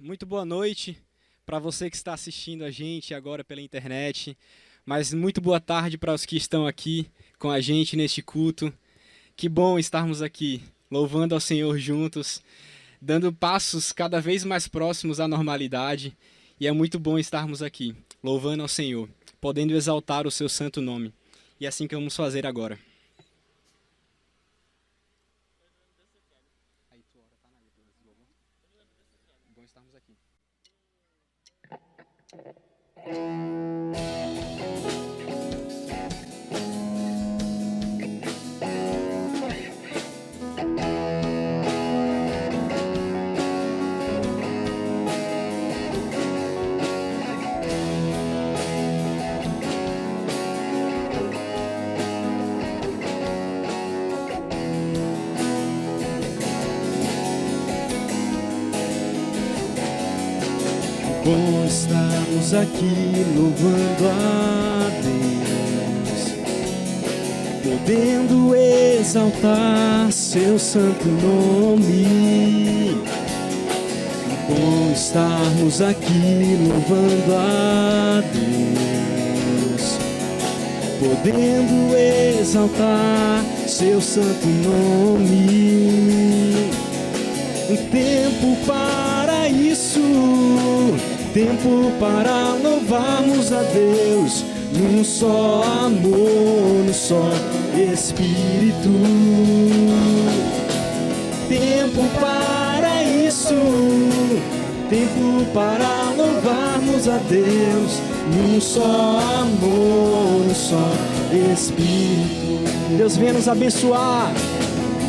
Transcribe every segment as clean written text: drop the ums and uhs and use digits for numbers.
Muito boa noite para você que está assistindo a gente agora pela internet, mas muito boa tarde para os que estão aqui com a gente neste culto. Que bom estarmos aqui, louvando ao Senhor juntos, dando passos cada vez mais próximos à normalidade, e é muito bom estarmos aqui, louvando ao Senhor, podendo exaltar o seu santo nome. E é assim que vamos fazer agora. Bom estarmos aqui. Bom estarmos aqui louvando a Deus, podendo exaltar seu santo nome. Bom estarmos aqui louvando a Deus, podendo exaltar seu santo nome. Um tempo para isso, tempo para louvarmos a Deus, num só amor, num só Espírito. Tempo para isso, tempo para louvarmos a Deus, num só amor, num só Espírito. Deus venha nos abençoar.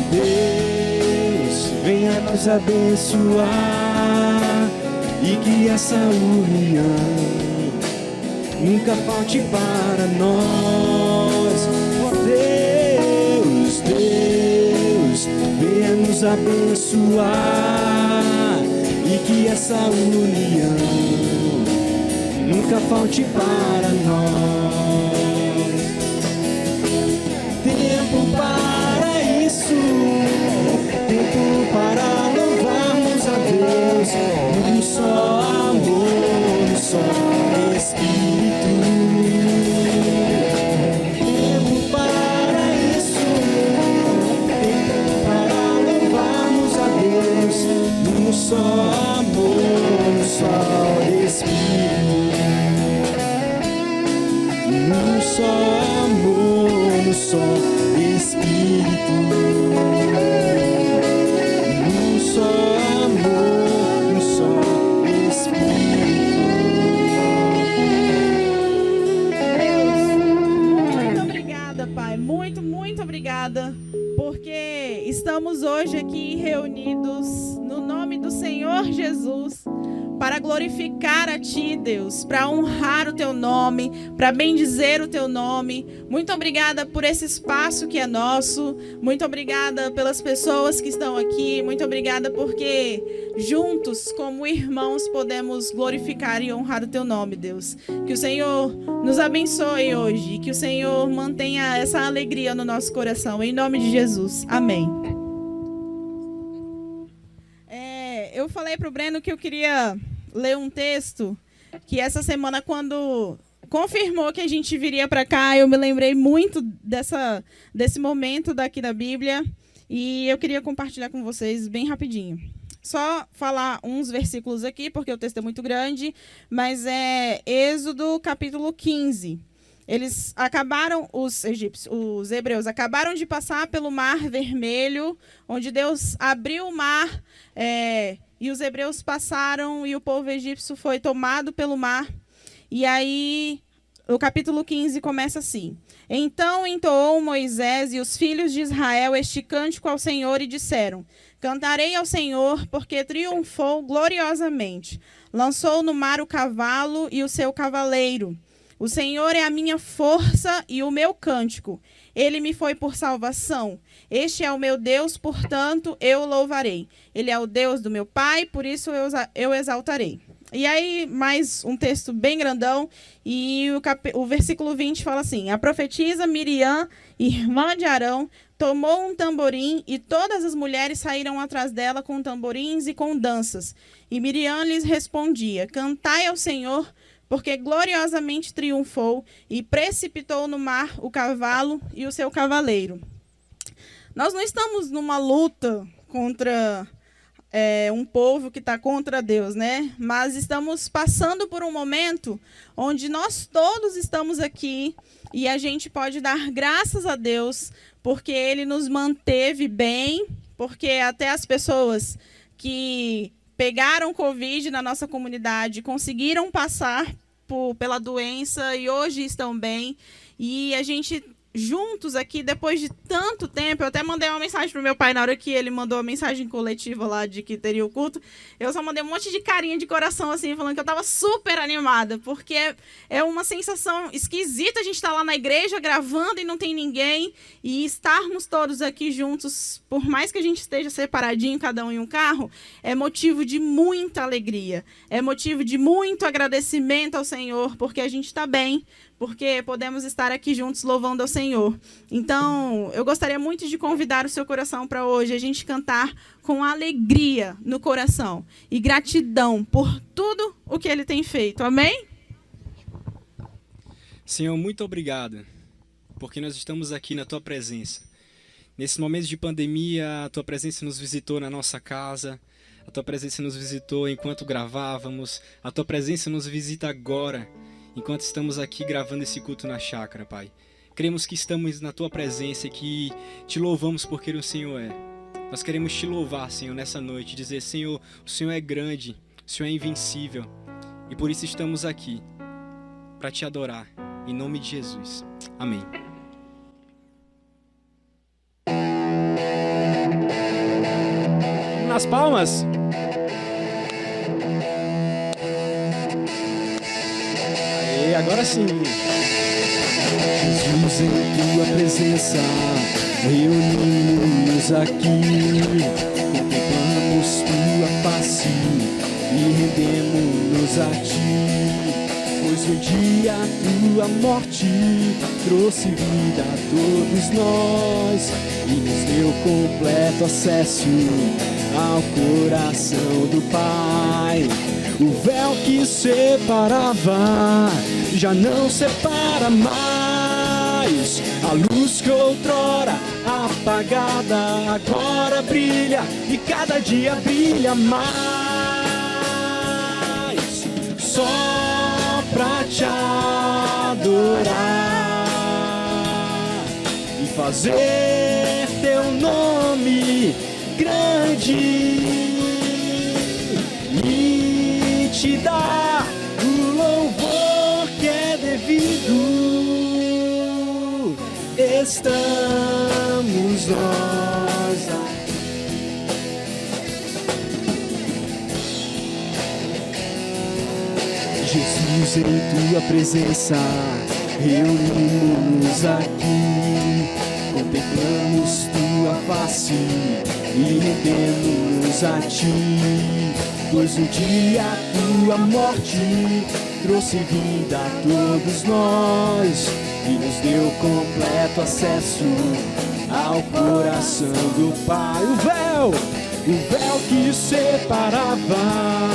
Deus venha nos abençoar, e que essa união nunca falte para nós. Oh Deus, Deus, venha nos abençoar, e que essa união nunca falte para nós. Tempo para isso, tempo para louvarmos a Deus, num só amor, num só Espírito. Tempo para isso, tempo para louvarmos a Deus, num só amor, num só Espírito. Num só amor, num só Espírito. Num só amor, num só Espírito. Muito obrigada, Pai. Muito obrigada, porque estamos hoje aqui reunidos no nome do Senhor Jesus, para glorificar a Ti, Deus, para honrar o Teu nome, para bendizer o Teu nome. Muito obrigada por esse espaço que é nosso. Muito obrigada pelas pessoas que estão aqui. Muito obrigada porque juntos, como irmãos, podemos glorificar e honrar o Teu nome, Deus. Que o Senhor nos abençoe hoje, que o Senhor mantenha essa alegria no nosso coração. Em nome de Jesus. Amém. Eu falei para o Breno que eu queria ler um texto que essa semana, quando confirmou que a gente viria para cá, eu me lembrei muito desse momento daqui da Bíblia, e eu queria compartilhar com vocês bem rapidinho. Só falar uns versículos aqui, porque o texto é muito grande, mas é Êxodo capítulo 15. Os hebreus acabaram de passar pelo Mar Vermelho, onde Deus abriu o mar, e os hebreus passaram e o povo egípcio foi tomado pelo mar. E aí, o capítulo 15 começa assim: Então entoou Moisés e os filhos de Israel este cântico ao Senhor e disseram: Cantarei ao Senhor, porque triunfou gloriosamente. Lançou no mar o cavalo e o seu cavaleiro. O Senhor é a minha força e o meu cântico. Ele me foi por salvação. Este é o meu Deus, portanto, eu o louvarei. Ele é o Deus do meu pai, por isso eu exaltarei. E aí, mais um texto bem grandão, e o versículo 20 fala assim: A profetisa Miriam, irmã de Arão, tomou um tamborim e todas as mulheres saíram atrás dela com tamborins e com danças. E Miriam lhes respondia: cantai ao Senhor, porque gloriosamente triunfou e precipitou no mar o cavalo e o seu cavaleiro. Nós não estamos numa luta contra um povo que está contra Deus, né? Mas estamos passando por um momento onde nós todos estamos aqui e a gente pode dar graças a Deus porque Ele nos manteve bem, porque até as pessoas que pegaram Covid na nossa comunidade conseguiram passar pela doença e hoje estão bem. E a gente juntos aqui, depois de tanto tempo, eu até mandei uma mensagem pro meu pai na hora que ele mandou a mensagem coletiva lá de que teria o culto. Eu só mandei um monte de carinha de coração, assim, falando que eu tava super animada, porque é uma sensação esquisita a gente estar lá na igreja gravando e não tem ninguém, e estarmos todos aqui juntos, por mais que a gente esteja separadinho, cada um em um carro, é motivo de muita alegria, é motivo de muito agradecimento ao Senhor, porque a gente está bem, porque podemos estar aqui juntos louvando ao Senhor. Então, eu gostaria muito de convidar o seu coração para hoje a gente cantar com alegria no coração e gratidão por tudo o que Ele tem feito. Amém? Senhor, muito obrigado, porque nós estamos aqui na Tua presença. Nesse momento de pandemia, a Tua presença nos visitou na nossa casa, a Tua presença nos visitou enquanto gravávamos, a Tua presença nos visita agora, enquanto estamos aqui gravando esse culto na chácara, Pai. Cremos que estamos na Tua presença e que Te louvamos porque o Senhor é. Nós queremos Te louvar, Senhor, nessa noite, dizer: Senhor, o Senhor é grande, o Senhor é invencível, e por isso estamos aqui, para Te adorar, em nome de Jesus. Amém. Nas palmas. E agora sim. Jesus, em Tua presença, reunimos aqui, contemplamos Tua face e rendemos-nos a Ti, pois um dia Tua morte trouxe vida a todos nós e nos deu completo acesso ao coração do Pai. O véu que separava já não separa mais. A luz que outrora apagada agora brilha e cada dia brilha mais. Só pra Te adorar e fazer Teu nome grande e Te dar o louvor que é devido. Estamos nós aqui. Jesus, em Tua presença, reunimos aqui, contemplamos Tua face e rendemos a Ti, pois um dia Tua morte trouxe vida a todos nós e nos deu completo acesso ao coração do Pai. O véu que separava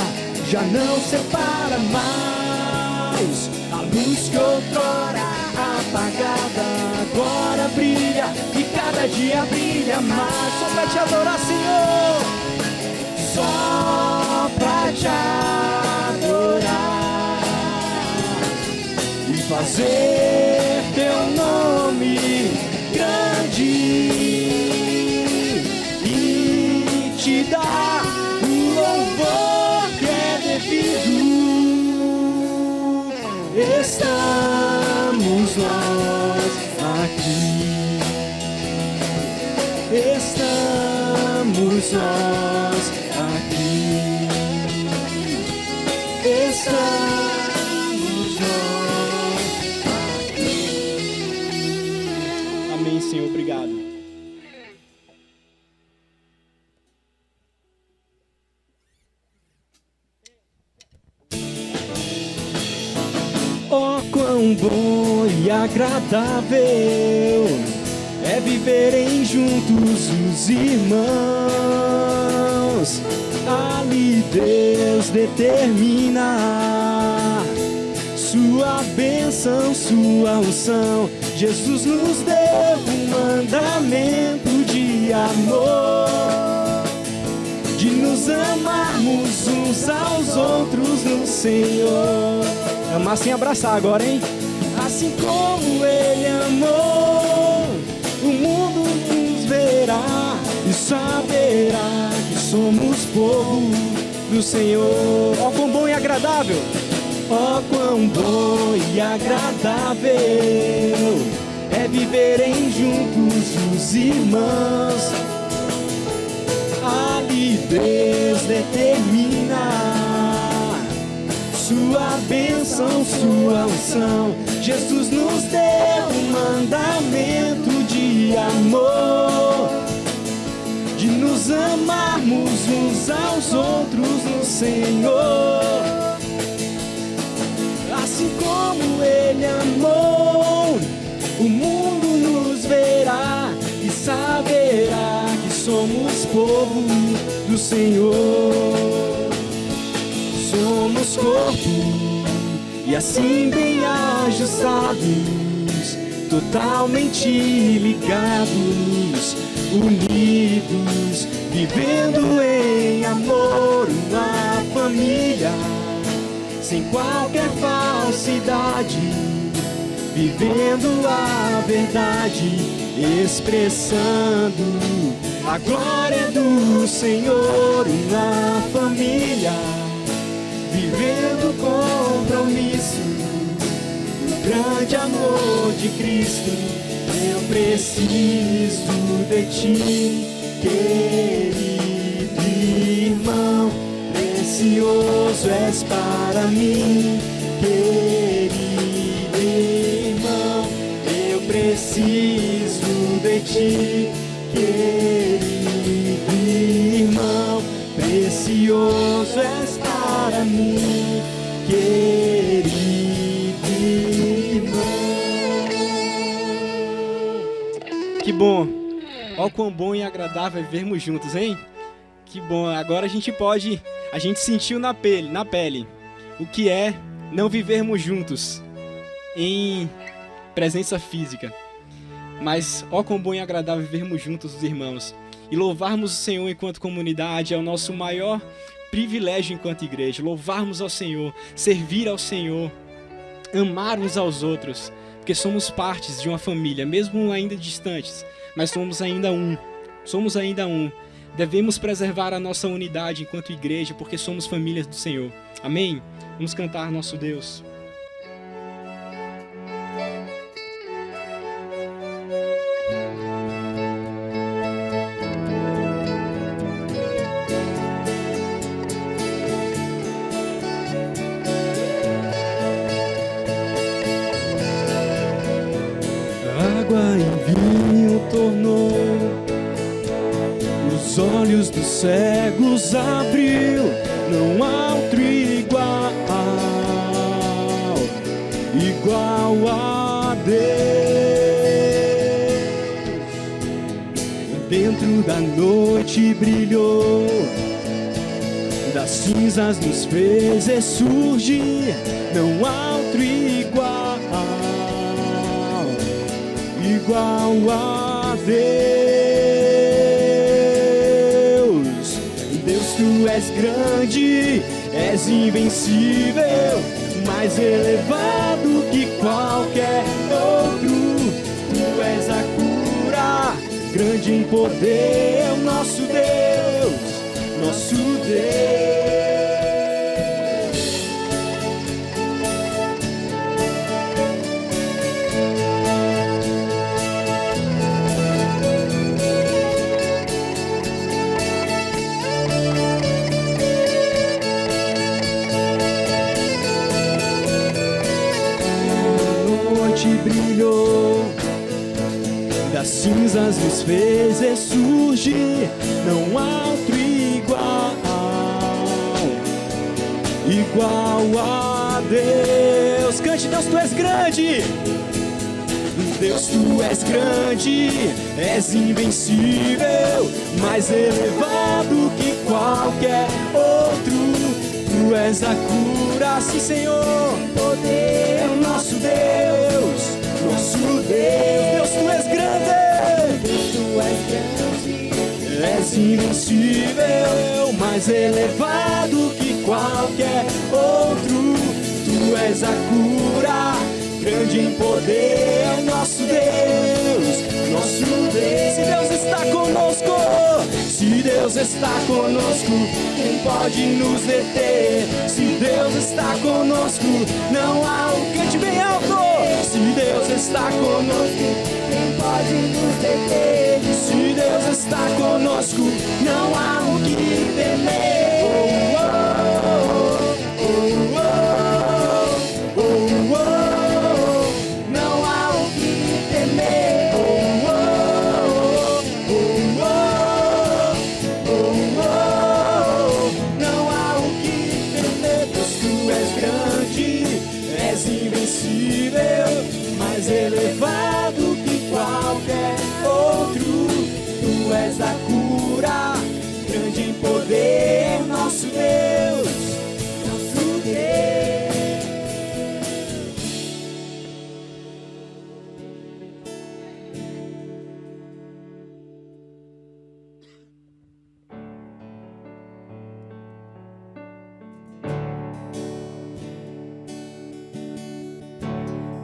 já não separa mais. A luz que outrora apagada agora brilha e cada dia brilha mais. Só pra Te adorar, Senhor, só pra Te adorar e fazer Teu nome grande e Te dar o louvor que é devido. Estamos nós aqui, estamos nós aqui, estamos nós aqui. Amém, Senhor. Obrigado. Oh, quão bom e agradável é viverem juntos os irmãos. Ali Deus determina sua bênção, sua unção. Jesus nos deu um mandamento de amor, de nos amarmos uns aos outros no Senhor. Amar sem abraçar agora, hein? Assim como Ele amou, o mundo nos verá e saberá que somos povo do Senhor. Ó, quão bom e agradável! Ó, quão bom e agradável é viverem juntos os irmãos. Ali Deus determina sua bênção, sua unção. Jesus nos deu um mandamento de amor, de nos amarmos uns aos outros no Senhor. Assim como Ele amou, o mundo nos verá e saberá que somos povo do Senhor. Somos corpo e assim bem ajustados, totalmente ligados, unidos, vivendo em amor, uma família sem qualquer falsidade, vivendo a verdade, expressando a glória do Senhor. Uma família vivendo compromisso, o grande amor de Cristo. Eu preciso de ti, querido irmão, precioso és para mim, querido irmão. Eu preciso de ti, querido irmão, precioso és para mim, querido irmão. Que bom! Ó, quão bom e agradável é vermos juntos, hein? Que bom! Agora a gente sentiu na pele o que é não vivermos juntos em presença física. Mas ó, quão bom e agradável vivermos juntos os irmãos. E louvarmos o Senhor enquanto comunidade é o nosso maior privilégio enquanto igreja. Louvarmos ao Senhor, servir ao Senhor, amar uns aos outros, porque somos partes de uma família, mesmo ainda distantes, mas somos ainda um. Somos ainda um. Devemos preservar a nossa unidade enquanto igreja, porque somos famílias do Senhor. Amém? Vamos cantar nosso Deus. Água em vinho tornou, os olhos dos cegos abriu. Não há outro igual a Deus. Dentro da noite brilhou, das cinzas nos fez ressurgir. Não há outro igual a Deus. Deus, tu és grande, és invencível, mais elevado que qualquer outro. Tu és a cura, grande em poder, é o nosso Deus, nosso Deus. Brilhou, das cinzas nos fez ressurgir. Não há outro igual a Deus. Cante, Deus, tu és grande. Deus, tu és grande, és invencível, mais elevado que qualquer outro. Tu és a cura, sim, Senhor. Poder, nosso Deus, nosso Deus. Deus, tu és grande, Deus, tu és grande, és invencível, mais elevado que qualquer outro. Tu és a cura, grande em poder, nosso Deus, nosso Deus. Se Deus está conosco, se Deus está conosco, quem pode nos deter? Se Deus está conosco, não há um cante bem alto. Se Deus está conosco, quem pode nos deter? Se Deus está conosco, não há o que temer. Oh, oh, oh, oh, oh, oh, oh, oh. Não há o que temer. Oh, oh, oh, oh, oh, oh, oh. Não há o que temer. Deus, tu és grande, és invencível, mais elevado que qualquer outro. Tu és a cura, grande em poder, nosso Deus, nosso Deus.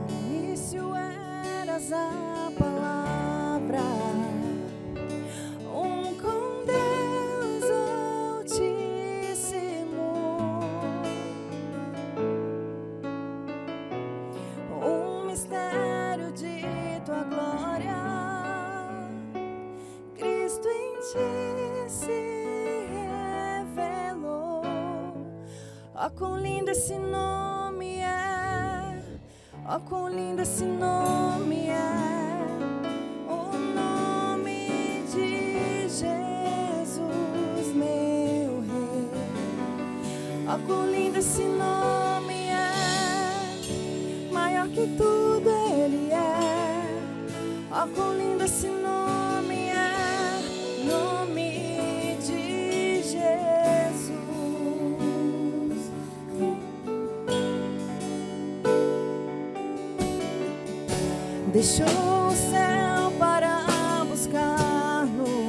No início eras a palavra, com Deus Altíssimo, mistério de tua glória, Cristo em ti se revelou. Ó, quão lindo esse nome é, ó, quão lindo esse nome é, o nome de Jesus, meu Rei. Ó, quão lindo esse nome é, maior que tudo Ele é. Ó, quão lindo esse nome é, nome de Jesus. Deixou o céu para buscar-nos,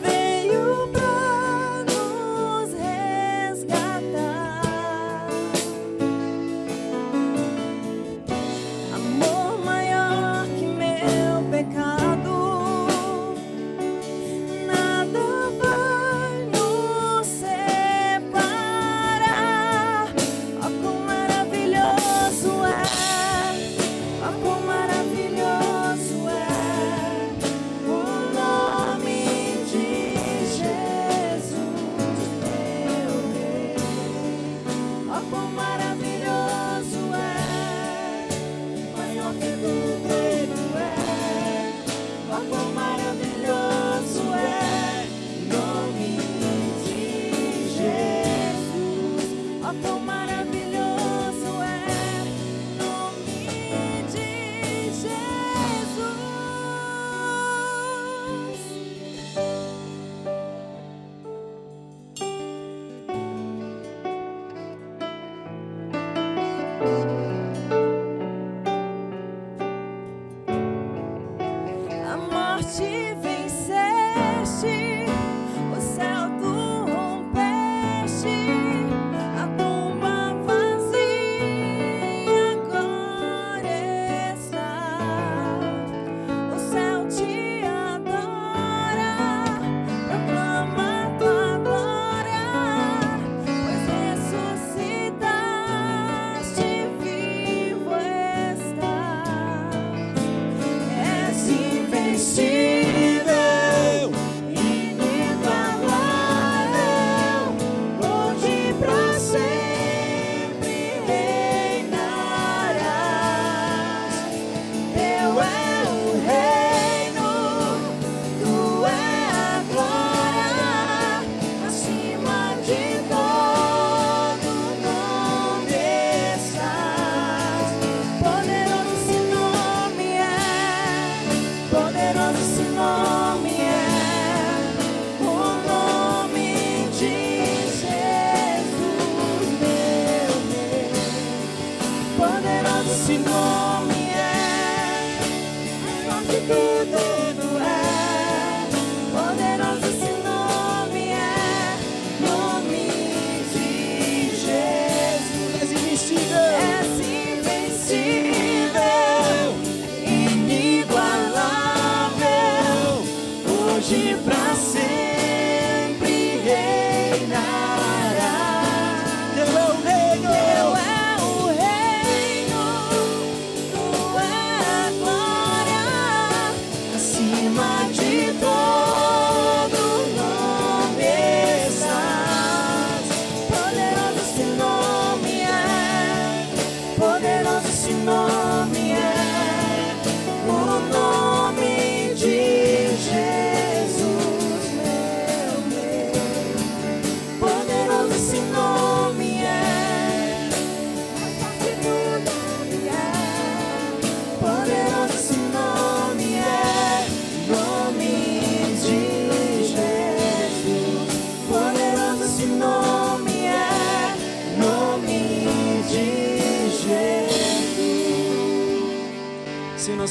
veio para nos resgatar. Amor maior que meu pecado, nada vai nos separar. Ó, quão maravilhoso é, ó, quão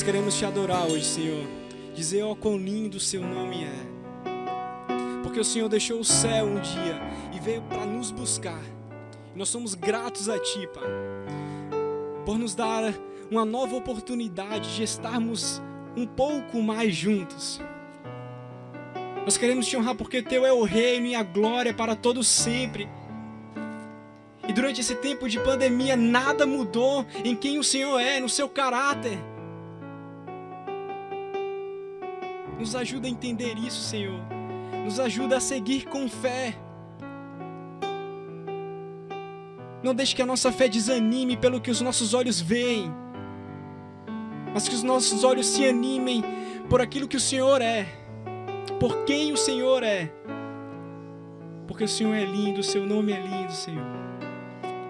queremos te adorar hoje, Senhor. Dizer, ó, quão lindo o seu nome é. Porque o Senhor deixou o céu um dia e veio para nos buscar. E nós somos gratos a Ti, Pai, por nos dar uma nova oportunidade de estarmos um pouco mais juntos. Nós queremos te honrar porque Teu é o reino e a glória para todos sempre. E durante esse tempo de pandemia, nada mudou em quem o Senhor é, no seu caráter. Nos ajuda a entender isso, Senhor. Nos ajuda a seguir com fé. Não deixe que a nossa fé desanime pelo que os nossos olhos veem, mas que os nossos olhos se animem por aquilo que o Senhor é, por quem o Senhor é. Porque o Senhor é lindo, o seu nome é lindo, Senhor.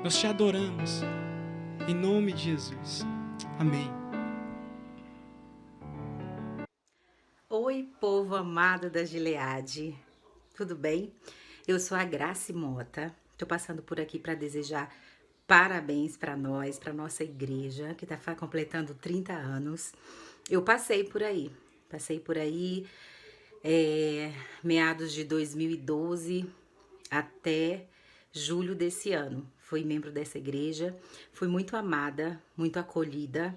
Nós te adoramos, em nome de Jesus. Amém. Oi, povo amado da Gileade, tudo bem? Eu sou a Grace Mota, estou passando por aqui para desejar parabéns para nós, para nossa igreja, que está completando 30 anos. Eu passei por aí, meados de 2012 até julho desse ano. Fui membro dessa igreja, fui muito amada, muito acolhida,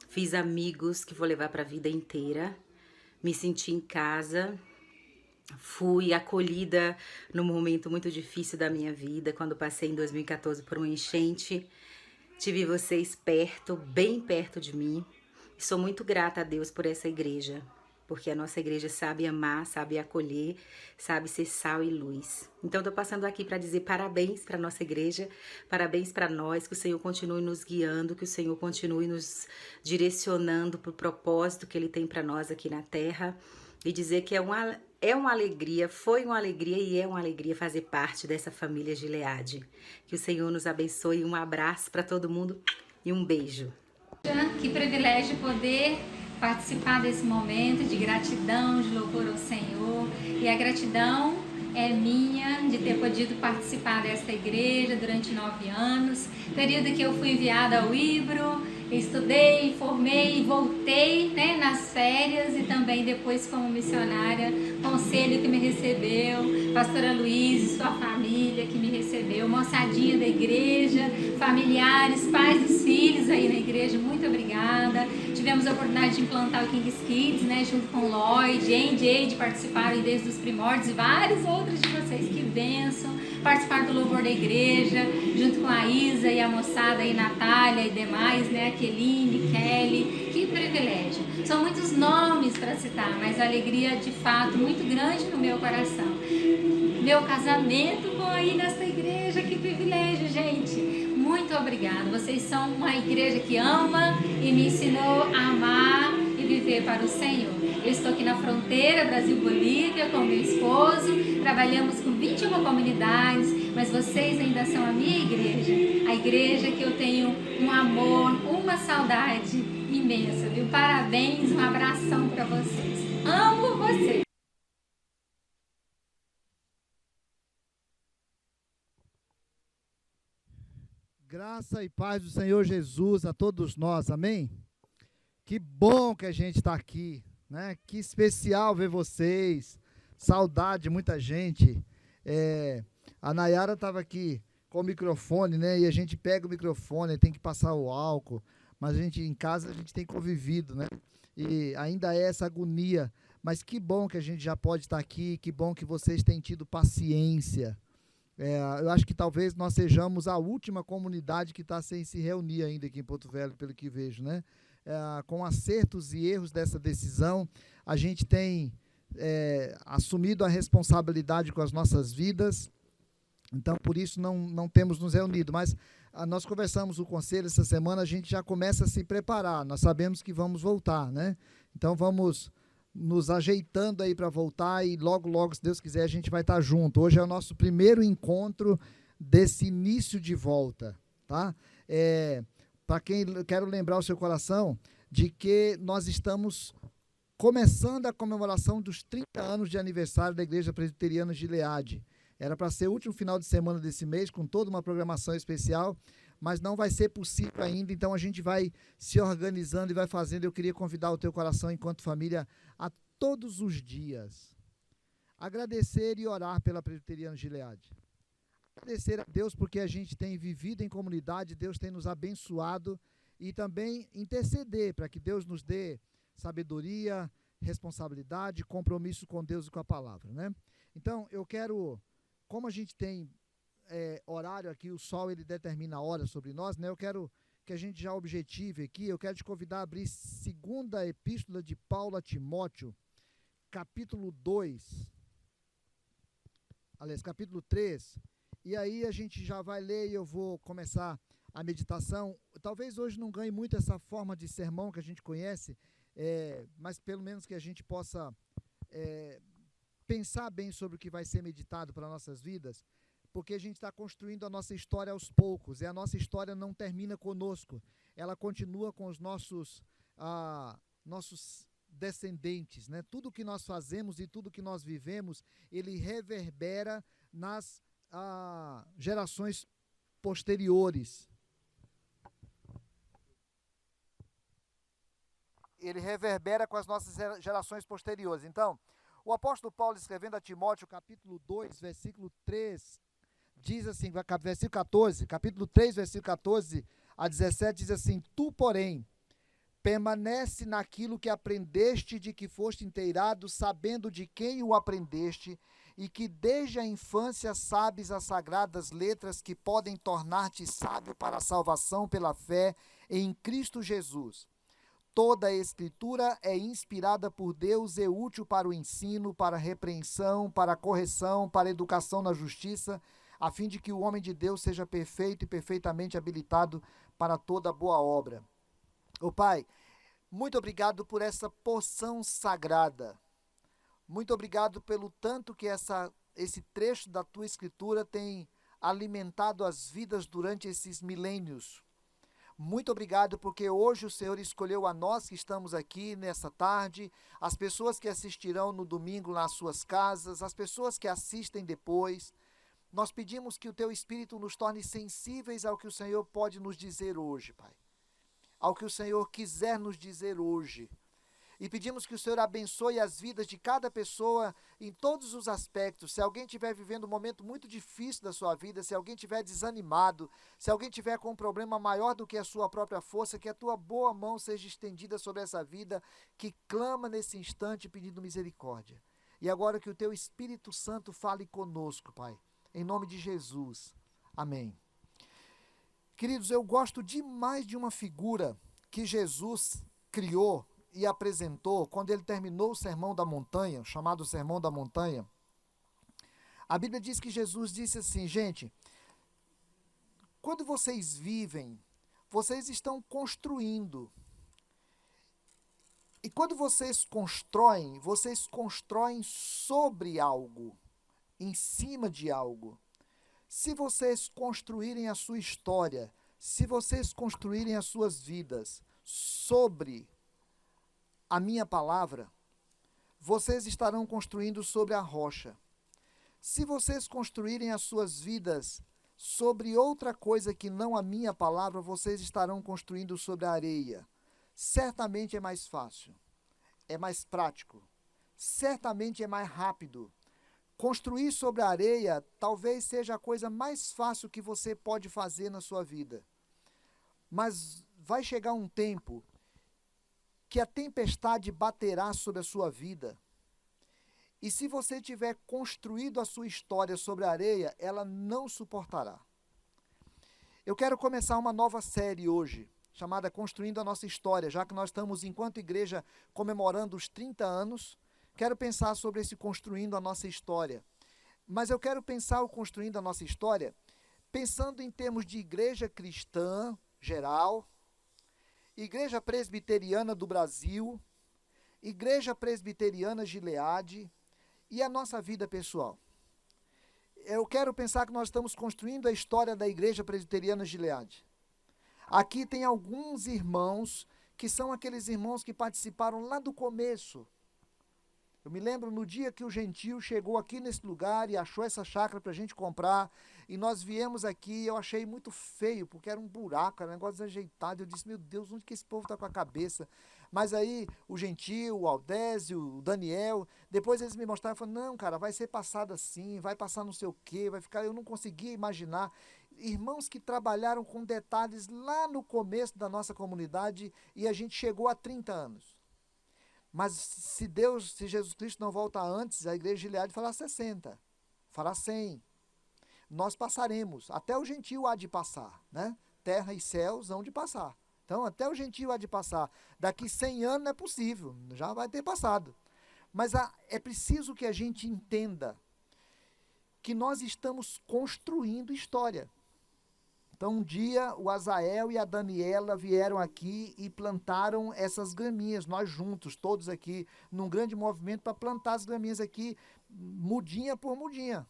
fiz amigos que vou levar para a vida inteira. Me senti em casa, fui acolhida num momento muito difícil da minha vida, quando passei em 2014 por uma enchente. Tive vocês perto, bem perto de mim. E sou muito grata a Deus por essa igreja, porque a nossa igreja sabe amar, sabe acolher, sabe ser sal e luz. Então, estou passando aqui para dizer parabéns para a nossa igreja, parabéns para nós, que o Senhor continue nos guiando, que o Senhor continue nos direcionando para o propósito que Ele tem para nós aqui na terra, e dizer que é uma alegria, foi uma alegria e é uma alegria fazer parte dessa família Gileade. Que o Senhor nos abençoe, um abraço para todo mundo e um beijo. Que privilégio poder participar desse momento de gratidão, de louvor ao Senhor. E a gratidão é minha de ter podido participar desta igreja durante 9 anos, período que eu fui enviada ao Ibro, estudei, formei e voltei, né, nas férias, e também depois como missionária, conselho que me recebeu, pastora Luiz e sua família que me recebeu, moçadinha da igreja, familiares, pais dos filhos aí na igreja, muito obrigada. Tivemos a oportunidade de implantar o King's Kids, né, junto com o Lloyd, Jade participaram desde os primórdios, e vários outros de vocês, que bênção. Participar do louvor da igreja, junto com a Isa e a moçada aí, Natália e demais, né, Keline, Kelly, que privilégio. São muitos nomes para citar, mas a alegria de fato muito grande no meu coração. Meu casamento com aí nessa igreja, que privilégio, gente. Muito obrigada. Vocês são uma igreja que ama e me ensinou a amar e viver para o Senhor. Eu estou aqui na fronteira Brasil-Bolívia com meu esposo, trabalhamos com 21 comunidades, mas vocês ainda são a minha igreja, a igreja que eu tenho um amor, uma saudade imensa, viu? Parabéns, um abração para vocês. Amo vocês. Graça e paz do Senhor Jesus a todos nós, amém? Que bom que a gente está aqui, né? Que especial ver vocês, saudade de muita gente. A Nayara estava aqui com o microfone, né? E a gente pega o microfone, tem que passar o álcool, mas a gente em casa a gente tem convivido, né? E ainda é essa agonia, mas que bom que a gente já pode estar aqui, que bom que vocês têm tido paciência. Eu acho que talvez nós sejamos a última comunidade que está sem se reunir ainda aqui em Porto Velho, pelo que vejo, né? Com acertos e erros dessa decisão, a gente tem assumido a responsabilidade com as nossas vidas, então por isso não temos nos reunido, mas nós conversamos o conselho essa semana, a gente já começa a se preparar, nós sabemos que vamos voltar, né? Então vamos nos ajeitando aí para voltar e logo, logo, se Deus quiser, a gente vai estar junto. Hoje é o nosso primeiro encontro desse início de volta, tá? Para quem, quero lembrar o seu coração de que nós estamos começando a comemoração dos 30 anos de aniversário da Igreja Presbiteriana Gileade. Era para ser o último final de semana desse mês, com toda uma programação especial, mas não vai ser possível ainda, então a gente vai se organizando e vai fazendo. Eu queria convidar o teu coração, enquanto família, a todos os dias agradecer e orar pela Presbiteriana Gileade. Agradecer a Deus porque a gente tem vivido em comunidade, Deus tem nos abençoado, e também interceder para que Deus nos dê sabedoria, responsabilidade, compromisso com Deus e com a palavra, né? Então, eu quero, como a gente tem horário aqui, o sol ele determina a hora sobre nós, né? Eu quero que a gente já objetive aqui, eu quero te convidar a abrir segunda epístola de Paulo a Timóteo, capítulo 2, aliás, capítulo 3, e aí a gente já vai ler e eu vou começar a meditação. Talvez hoje não ganhe muito essa forma de sermão que a gente conhece, mas pelo menos que a gente possa pensar bem sobre o que vai ser meditado para nossas vidas, porque a gente está construindo a nossa história aos poucos, e a nossa história não termina conosco, ela continua com os nossos descendentes, né? Tudo que nós fazemos e tudo que nós vivemos, ele reverbera nas gerações posteriores. Ele reverbera com as nossas gerações posteriores. Então, o apóstolo Paulo, escrevendo a Timóteo, capítulo 2, versículo 3, diz assim, versículo 14, capítulo 3, versículo 14 a 17, diz assim: Tu, porém, permanece naquilo que aprendeste, de que foste inteirado, sabendo de quem o aprendeste, e que desde a infância sabes as sagradas letras que podem tornar-te sábio para a salvação pela fé em Cristo Jesus. Toda a Escritura é inspirada por Deus e útil para o ensino, para a repreensão, para a correção, para a educação na justiça, a fim de que o homem de Deus seja perfeito e perfeitamente habilitado para toda boa obra. Ô Pai, muito obrigado por essa porção sagrada. Muito obrigado pelo tanto que esse trecho da Tua Escritura tem alimentado as vidas durante esses milênios. Muito obrigado porque hoje o Senhor escolheu a nós que estamos aqui nessa tarde, as pessoas que assistirão no domingo nas suas casas, as pessoas que assistem depois. Nós pedimos que o Teu Espírito nos torne sensíveis ao que o Senhor pode nos dizer hoje, Pai. Ao que o Senhor quiser nos dizer hoje. E pedimos que o Senhor abençoe as vidas de cada pessoa em todos os aspectos. Se alguém estiver vivendo um momento muito difícil da sua vida, se alguém estiver desanimado, se alguém estiver com um problema maior do que a sua própria força, que a Tua boa mão seja estendida sobre essa vida que clama nesse instante pedindo misericórdia. E agora que o Teu Espírito Santo fale conosco, Pai. Em nome de Jesus. Amém. Queridos, eu gosto demais de uma figura que Jesus criou e apresentou quando ele terminou o Sermão da Montanha, chamado Sermão da Montanha. A Bíblia diz que Jesus disse assim: gente, quando vocês vivem, vocês estão construindo. E quando vocês constroem sobre algo, em cima de algo. Se vocês construírem a sua história, se vocês construírem as suas vidas sobre a minha palavra, vocês estarão construindo sobre a rocha. Se vocês construírem as suas vidas sobre outra coisa que não a minha palavra, vocês estarão construindo sobre a areia. Certamente é mais fácil, é mais prático, certamente é mais rápido. Construir sobre a areia talvez seja a coisa mais fácil que você pode fazer na sua vida. Mas vai chegar um tempo que a tempestade baterá sobre a sua vida. E se você tiver construído a sua história sobre a areia, ela não suportará. Eu quero começar uma nova série hoje, chamada Construindo a Nossa História, já que nós estamos, enquanto igreja, comemorando os 30 anos, quero pensar sobre esse Construindo a Nossa História. Mas eu quero pensar o Construindo a Nossa História pensando em termos de igreja cristã geral, Igreja Presbiteriana do Brasil, Igreja Presbiteriana Gileade e a nossa vida pessoal. Eu quero pensar que nós estamos construindo a história da Igreja Presbiteriana Gileade. Aqui tem alguns irmãos que são aqueles irmãos que participaram lá do começo. Eu me lembro no dia que o gentio chegou aqui nesse lugar e achou essa chácara para a gente comprar, e nós viemos aqui, eu achei muito feio, porque era um buraco, era um negócio desajeitado. Eu disse, meu Deus, onde que esse povo está com a cabeça? Mas aí o gentio, o Aldésio, o Daniel, depois eles me mostraram e falaram, não, cara, vai ser passado assim, vai passar não sei o quê, vai ficar. Eu não conseguia imaginar. Irmãos que trabalharam com detalhes lá no começo da nossa comunidade, e a gente chegou a 30 anos. Mas se Jesus Cristo não volta antes, a igreja de Gileade fará 60, fará 100. Nós passaremos, até o gentio há de passar, né? Terra e céus hão de passar. Então, até o gentio há de passar. Daqui 100 anos não é possível, já vai ter passado. Mas é preciso que a gente entenda que nós estamos construindo história. Então, um dia, o Azael e a Daniela vieram aqui e plantaram essas graminhas, nós juntos, todos aqui, num grande movimento para plantar as graminhas aqui, mudinha por mudinha.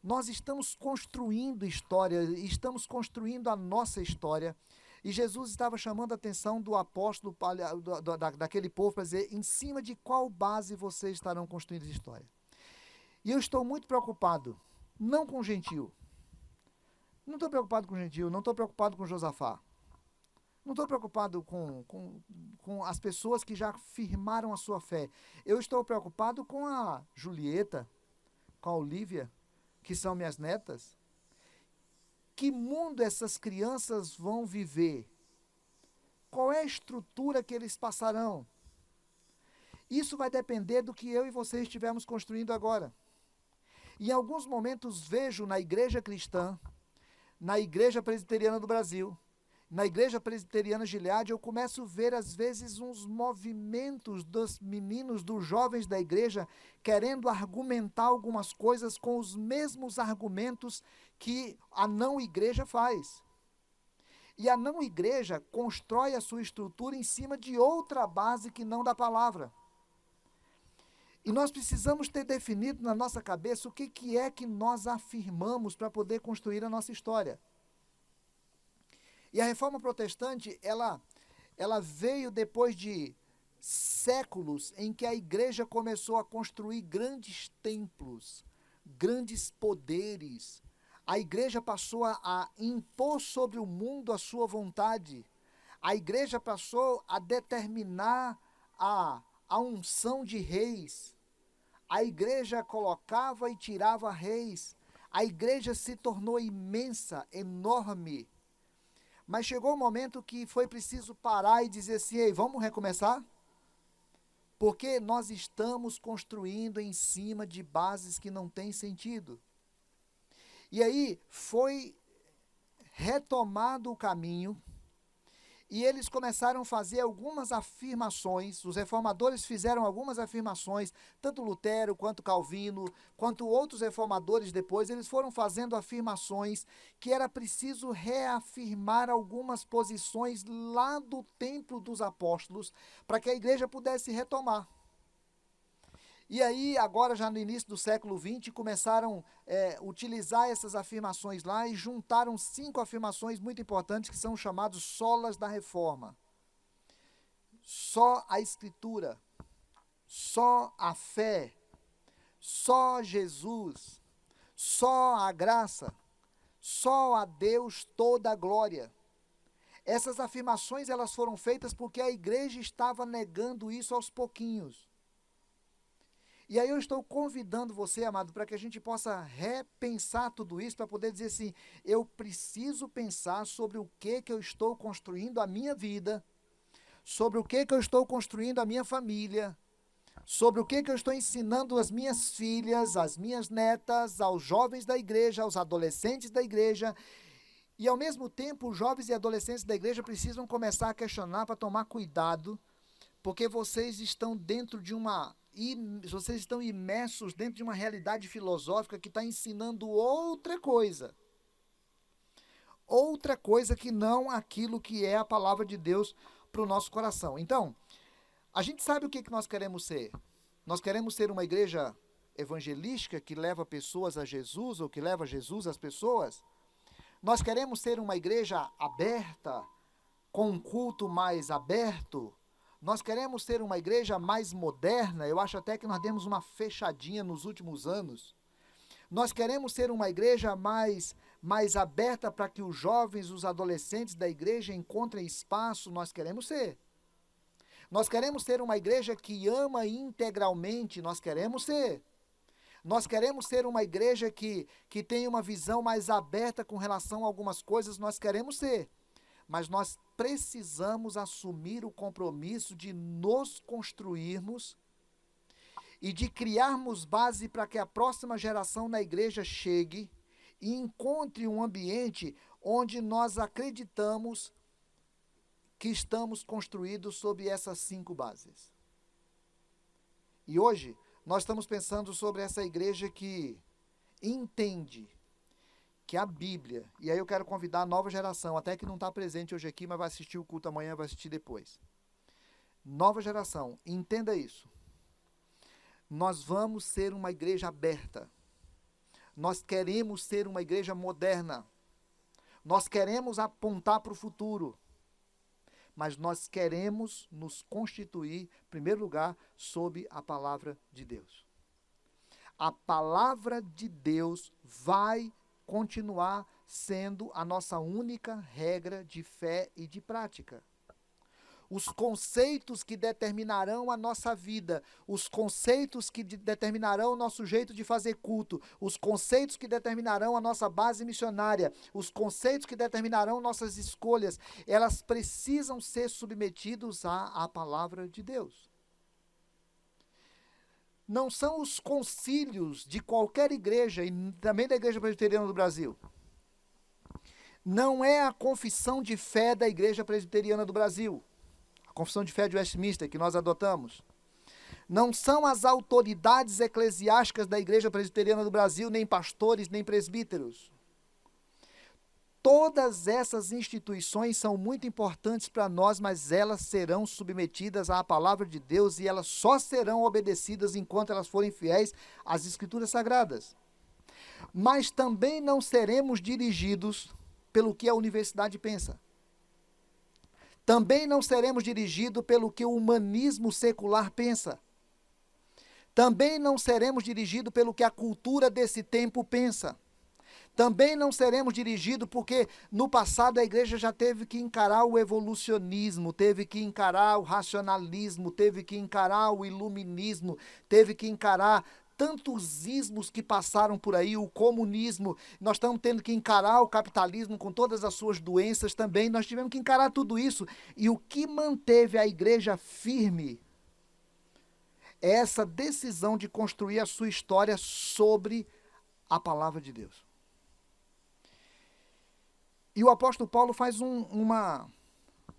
Nós estamos construindo história, estamos construindo a nossa história. E Jesus estava chamando a atenção do apóstolo, daquele povo, para dizer, em cima de qual base vocês estarão construindo a história. E eu estou muito preocupado, não com o gentio. Não estou preocupado com o gentio, não estou preocupado com Josafá. Não estou preocupado com as pessoas que já firmaram a sua fé. Eu estou preocupado com a Julieta, com a Olívia, que são minhas netas. Que mundo essas crianças vão viver? Qual é a estrutura que eles passarão? Isso vai depender do que eu e você estivermos construindo agora. Em alguns momentos vejo na igreja cristã, na Igreja Presbiteriana do Brasil, na Igreja Presbiteriana Gileade, eu começo a ver, às vezes, uns movimentos dos meninos, dos jovens da igreja, querendo argumentar algumas coisas com os mesmos argumentos que a não-igreja faz. E a não-igreja constrói a sua estrutura em cima de outra base que não da palavra. E nós precisamos ter definido na nossa cabeça o que é que nós afirmamos para poder construir a nossa história. E a Reforma Protestante, ela veio depois de séculos em que a igreja começou a construir grandes templos, grandes poderes. A igreja passou a impor sobre o mundo a sua vontade. A igreja passou a determinar a unção de reis. A igreja colocava e tirava reis. A igreja se tornou imensa, enorme. Mas chegou um momento que foi preciso parar e dizer assim, ei, vamos recomeçar? Porque nós estamos construindo em cima de bases que não têm sentido. E aí foi retomado o caminho, e eles começaram a fazer algumas afirmações, os reformadores fizeram algumas afirmações, tanto Lutero, quanto Calvino, quanto outros reformadores depois, eles foram fazendo afirmações que era preciso reafirmar algumas posições lá do templo dos apóstolos, para que a igreja pudesse retomar. E aí, agora já no início do século XX, começaram a utilizar essas afirmações lá e juntaram 5 afirmações muito importantes que são chamados solas da reforma. Só a Escritura, só a fé, só Jesus, só a graça, só a Deus toda a glória. Essas afirmações elas foram feitas porque a igreja estava negando isso aos pouquinhos. E aí eu estou convidando você, amado, para que a gente possa repensar tudo isso, para poder dizer assim, eu preciso pensar sobre o que eu estou construindo a minha vida, sobre o que eu estou construindo a minha família, sobre o que eu estou ensinando as minhas filhas, as minhas netas, aos jovens da igreja, aos adolescentes da igreja. E ao mesmo tempo, os jovens e adolescentes da igreja precisam começar a questionar para tomar cuidado, porque vocês estão dentro de vocês estão imersos dentro de uma realidade filosófica que está ensinando outra coisa que não aquilo que é a palavra de Deus para o nosso coração. Então, a gente sabe o que nós queremos ser. Nós queremos ser uma igreja evangelística que leva pessoas a Jesus, ou que leva Jesus às pessoas. Nós queremos ser uma igreja aberta, com um culto mais aberto. Nós queremos ser uma igreja mais moderna. Eu acho até que nós demos uma fechadinha nos últimos anos. Nós queremos ser uma igreja mais aberta para que os jovens, os adolescentes da igreja encontrem espaço. Nós queremos ser. Nós queremos ser uma igreja que ama integralmente. Nós queremos ser. Nós queremos ser uma igreja que tem uma visão mais aberta com relação a algumas coisas. Nós queremos ser. Mas nós precisamos assumir o compromisso de nos construirmos e de criarmos base para que a próxima geração na igreja chegue e encontre um ambiente onde nós acreditamos que estamos construídos sob essas 5 bases. E hoje nós estamos pensando sobre essa igreja que entende que a Bíblia, e aí eu quero convidar a nova geração, até que não está presente hoje aqui, mas vai assistir o culto amanhã, vai assistir depois. Nova geração, entenda isso. Nós vamos ser uma igreja aberta. Nós queremos ser uma igreja moderna. Nós queremos apontar para o futuro. Mas nós queremos nos constituir, em primeiro lugar, sob a palavra de Deus. A palavra de Deus vai continuar sendo a nossa única regra de fé e de prática. Os conceitos que determinarão a nossa vida, os conceitos que determinarão o nosso jeito de fazer culto, os conceitos que determinarão a nossa base missionária, os conceitos que determinarão nossas escolhas, elas precisam ser submetidos à palavra de Deus. Não são os concílios de qualquer igreja, e também da Igreja Presbiteriana do Brasil. Não é a confissão de fé da Igreja Presbiteriana do Brasil, a confissão de fé de Westminster que nós adotamos. Não são as autoridades eclesiásticas da Igreja Presbiteriana do Brasil, nem pastores, nem presbíteros. Todas essas instituições são muito importantes para nós, mas elas serão submetidas à palavra de Deus e elas só serão obedecidas enquanto elas forem fiéis às Escrituras Sagradas. Mas também não seremos dirigidos pelo que a universidade pensa. Também não seremos dirigidos pelo que o humanismo secular pensa. Também não seremos dirigidos pelo que a cultura desse tempo pensa. Também não seremos dirigidos porque no passado a igreja já teve que encarar o evolucionismo, teve que encarar o racionalismo, teve que encarar o iluminismo, teve que encarar tantos ismos que passaram por aí, o comunismo. Nós estamos tendo que encarar o capitalismo com todas as suas doenças também. Nós tivemos que encarar tudo isso. E o que manteve a igreja firme é essa decisão de construir a sua história sobre a palavra de Deus. E o apóstolo Paulo faz uma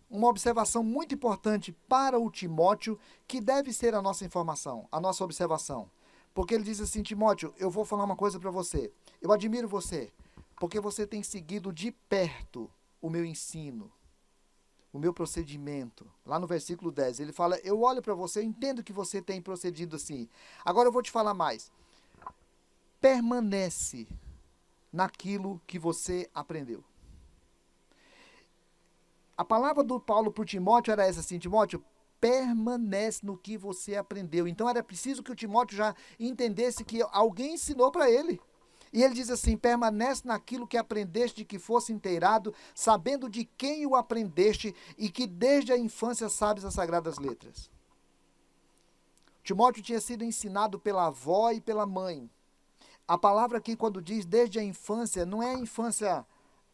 observação muito importante para o Timóteo, que deve ser a nossa informação, a nossa observação. Porque ele diz assim: Timóteo, eu vou falar uma coisa para você. Eu admiro você, porque você tem seguido de perto o meu ensino, o meu procedimento. Lá no versículo 10, ele fala: eu olho para você, eu entendo que você tem procedido assim. Agora eu vou te falar mais. Permanece naquilo que você aprendeu. A palavra do Paulo para o Timóteo era essa assim: Timóteo, permanece no que você aprendeu. Então era preciso que o Timóteo já entendesse que alguém ensinou para ele. E ele diz assim: permanece naquilo que aprendeste, de que fosse inteirado, sabendo de quem o aprendeste e que desde a infância sabes as sagradas letras. Timóteo tinha sido ensinado pela avó e pela mãe. A palavra aqui, quando diz desde a infância, não é a infância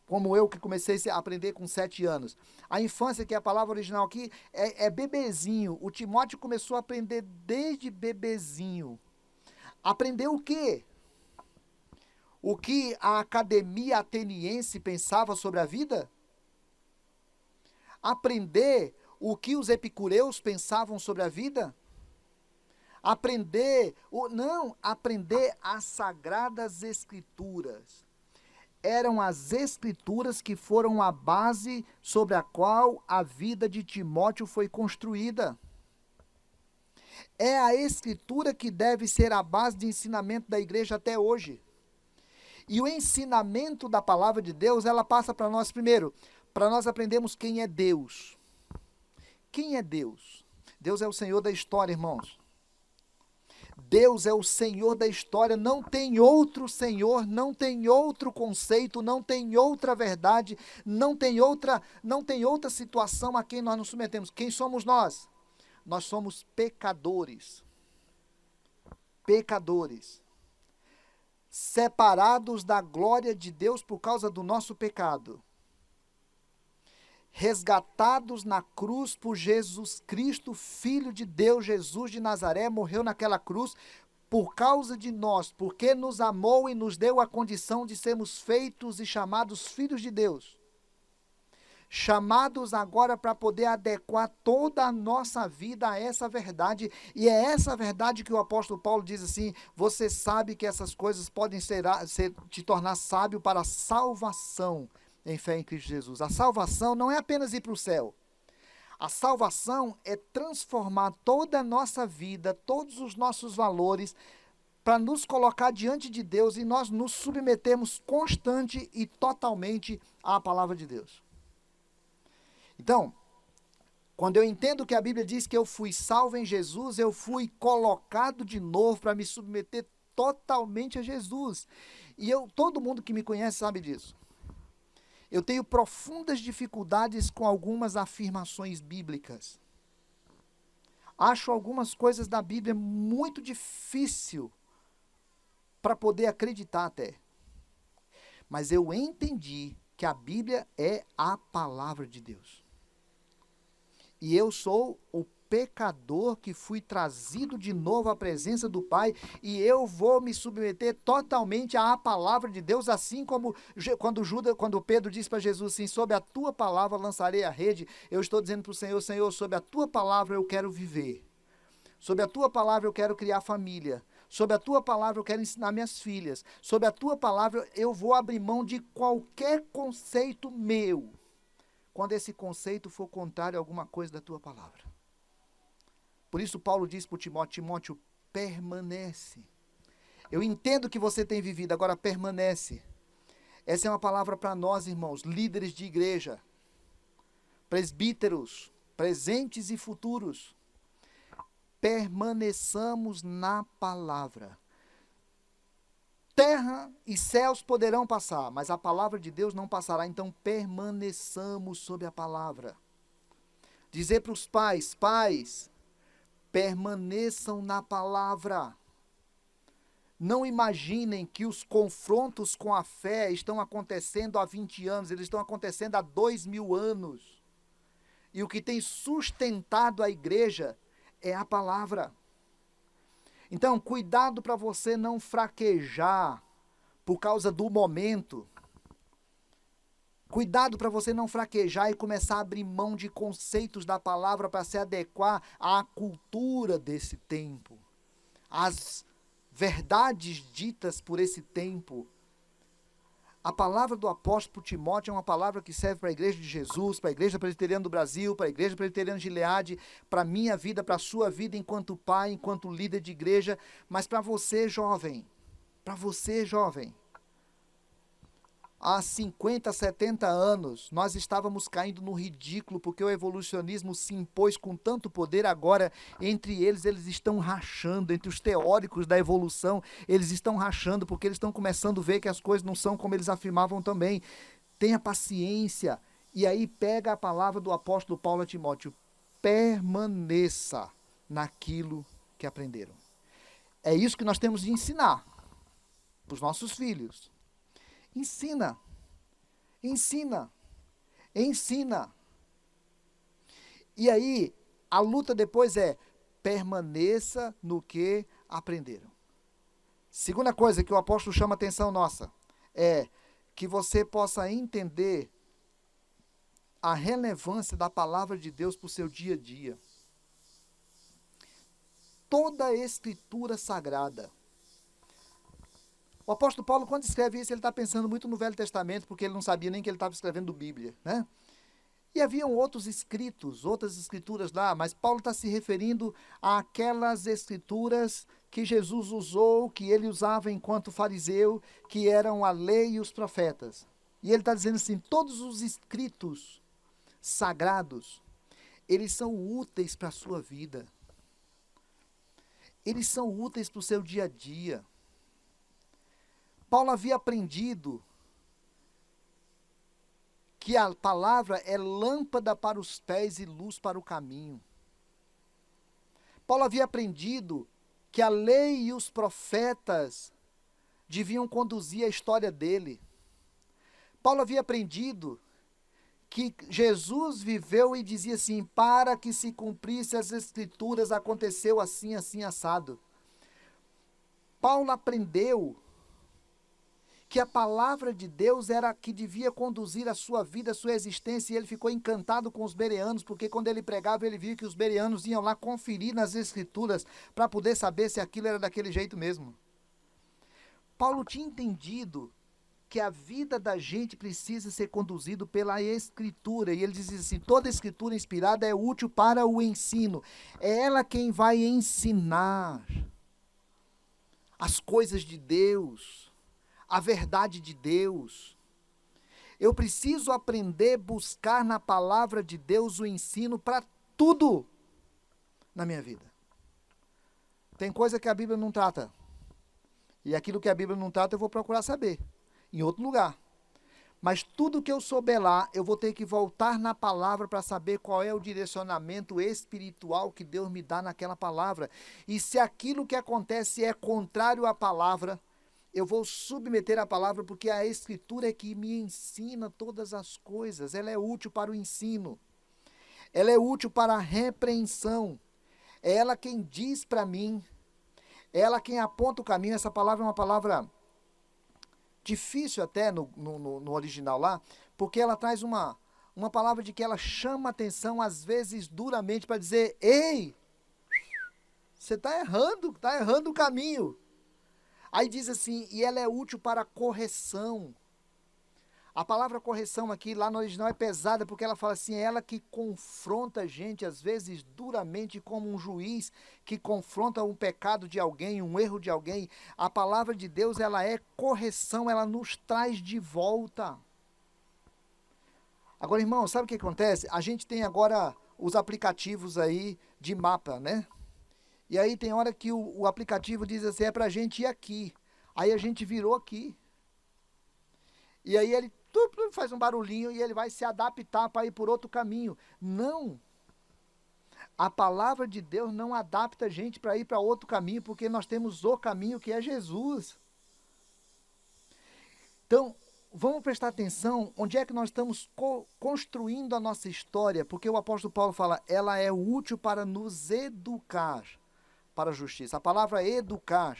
como eu que comecei a aprender com 7 anos. A infância, que é a palavra original aqui, é bebezinho. O Timóteo começou a aprender desde bebezinho. Aprendeu o quê? O que a academia ateniense pensava sobre a vida? Aprender o que os epicureus pensavam sobre a vida? Aprender as sagradas escrituras. Eram as escrituras que foram a base sobre a qual a vida de Timóteo foi construída. É a escritura que deve ser a base de ensinamento da igreja até hoje. E o ensinamento da palavra de Deus, ela passa para nós primeiro, para nós aprendermos quem é Deus. Quem é Deus? Deus é o Senhor da história, irmãos. Deus é o Senhor da história, não tem outro Senhor, não tem outro conceito, não tem outra verdade, não tem outra situação a quem nós nos submetemos. Quem somos nós? Nós somos pecadores. Pecadores. Separados da glória de Deus por causa do nosso pecado. Resgatados na cruz por Jesus Cristo, Filho de Deus, Jesus de Nazaré, morreu naquela cruz por causa de nós, porque nos amou e nos deu a condição de sermos feitos e chamados filhos de Deus. Chamados agora para poder adequar toda a nossa vida a essa verdade, e é essa verdade que o apóstolo Paulo diz assim: você sabe que essas coisas podem te tornar sábio para a salvação em fé em Cristo Jesus. A salvação não é apenas ir para o céu. A salvação é transformar toda a nossa vida, todos os nossos valores, para nos colocar diante de Deus e nós nos submetermos constante e totalmente à palavra de Deus. Então, quando eu entendo que a Bíblia diz que eu fui salvo em Jesus, eu fui colocado de novo para me submeter totalmente a Jesus. E todo mundo que me conhece sabe disso. Eu tenho profundas dificuldades com algumas afirmações bíblicas. Acho algumas coisas da Bíblia muito difícil para poder acreditar até. Mas eu entendi que a Bíblia é a palavra de Deus. E eu sou o pecador que fui trazido de novo à presença do Pai, e eu vou me submeter totalmente à palavra de Deus, assim como quando Pedro diz para Jesus assim: sob a tua palavra lançarei a rede. Eu estou dizendo para o Senhor: Senhor, sob a tua palavra eu quero viver, sob a tua palavra eu quero criar família, sob a tua palavra eu quero ensinar minhas filhas, sob a tua palavra eu vou abrir mão de qualquer conceito meu, quando esse conceito for contrário a alguma coisa da tua palavra. Por isso Paulo diz para Timóteo: Timóteo, permanece. Eu entendo que você tem vivido, agora permanece. Essa é uma palavra para nós, irmãos, líderes de igreja, presbíteros, presentes e futuros. Permaneçamos na palavra. Terra e céus poderão passar, mas a palavra de Deus não passará. Então permaneçamos sob a palavra. Dizer para os pais: pais, permaneçam na palavra. Não imaginem que os confrontos com a fé estão acontecendo há 20 anos, eles estão acontecendo há 2000 anos. E o que tem sustentado a igreja é a palavra. Então, cuidado para você não fraquejar por causa do momento. Cuidado para você não fraquejar e começar a abrir mão de conceitos da palavra para se adequar à cultura desse tempo, às verdades ditas por esse tempo. A palavra do apóstolo Timóteo é uma palavra que serve para a igreja de Jesus, para a igreja presbiteriana do Brasil, para a igreja presbiteriana de Gileade, para a minha vida, para a sua vida enquanto pai, enquanto líder de igreja, mas para você, jovem, há 50, 70 anos, nós estávamos caindo no ridículo, porque o evolucionismo se impôs com tanto poder. Agora, entre eles estão rachando, entre os teóricos da evolução, eles estão rachando, porque eles estão começando a ver que as coisas não são como eles afirmavam também. Tenha paciência. E aí pega a palavra do apóstolo Paulo a Timóteo: permaneça naquilo que aprenderam. É isso que nós temos de ensinar para os nossos filhos. Ensina. E aí, a luta depois é: permaneça no que aprenderam. Segunda coisa que o apóstolo chama a atenção nossa é que você possa entender a relevância da palavra de Deus para o seu dia a dia. Toda a escritura sagrada. O apóstolo Paulo, quando escreve isso, ele está pensando muito no Velho Testamento, porque ele não sabia nem que ele estava escrevendo Bíblia, né? E haviam outros escritos, outras escrituras lá, mas Paulo está se referindo àquelas escrituras que Jesus usou, que ele usava enquanto fariseu, que eram a lei e os profetas. E ele está dizendo assim: todos os escritos sagrados, eles são úteis para a sua vida. Eles são úteis para o seu dia a dia. Paulo havia aprendido que a palavra é lâmpada para os pés e luz para o caminho. Paulo havia aprendido que a lei e os profetas deviam conduzir a história dele. Paulo havia aprendido que Jesus viveu e dizia assim: para que se cumprisse as escrituras, aconteceu assim, assim, assado. Paulo aprendeu que a palavra de Deus era a que devia conduzir a sua vida, a sua existência, e ele ficou encantado com os bereanos, porque quando ele pregava, ele viu que os bereanos iam lá conferir nas escrituras para poder saber se aquilo era daquele jeito mesmo. Paulo tinha entendido que a vida da gente precisa ser conduzida pela Escritura, e ele diz assim: toda Escritura inspirada é útil para o ensino, é ela quem vai ensinar as coisas de Deus, a verdade de Deus. Eu preciso aprender a buscar na palavra de Deus o ensino para tudo na minha vida. Tem coisa que a Bíblia não trata, e aquilo que a Bíblia não trata eu vou procurar saber em outro lugar. Mas tudo que eu souber lá, eu vou ter que voltar na palavra para saber qual é o direcionamento espiritual que Deus me dá naquela palavra. E se aquilo que acontece é contrário à palavra, eu vou submeter a palavra, porque a Escritura é que me ensina todas as coisas. Ela é útil para o ensino. Ela é útil para a repreensão. É ela quem diz para mim. É ela quem aponta o caminho. Essa palavra é uma palavra difícil até no original lá, porque ela traz uma palavra de que ela chama atenção, às vezes duramente, para dizer: ei, você está errando o caminho. Aí diz assim: e ela é útil para a correção. A palavra correção aqui, lá no original, é pesada, porque ela fala assim: é ela que confronta a gente, às vezes duramente, como um juiz que confronta um pecado de alguém, um erro de alguém. A palavra de Deus, ela é correção, ela nos traz de volta. Agora, irmão, sabe o que acontece? A gente tem agora os aplicativos aí de mapa, né? E aí tem hora que o aplicativo diz assim: é pra gente ir aqui. Aí a gente virou aqui. E aí ele faz um barulhinho e ele vai se adaptar para ir por outro caminho. Não. A palavra de Deus não adapta a gente para ir para outro caminho, porque nós temos o caminho que é Jesus. Então, vamos prestar atenção onde é que nós estamos construindo a nossa história, porque o apóstolo Paulo fala: ela é útil para nos educar para a justiça. A palavra educar,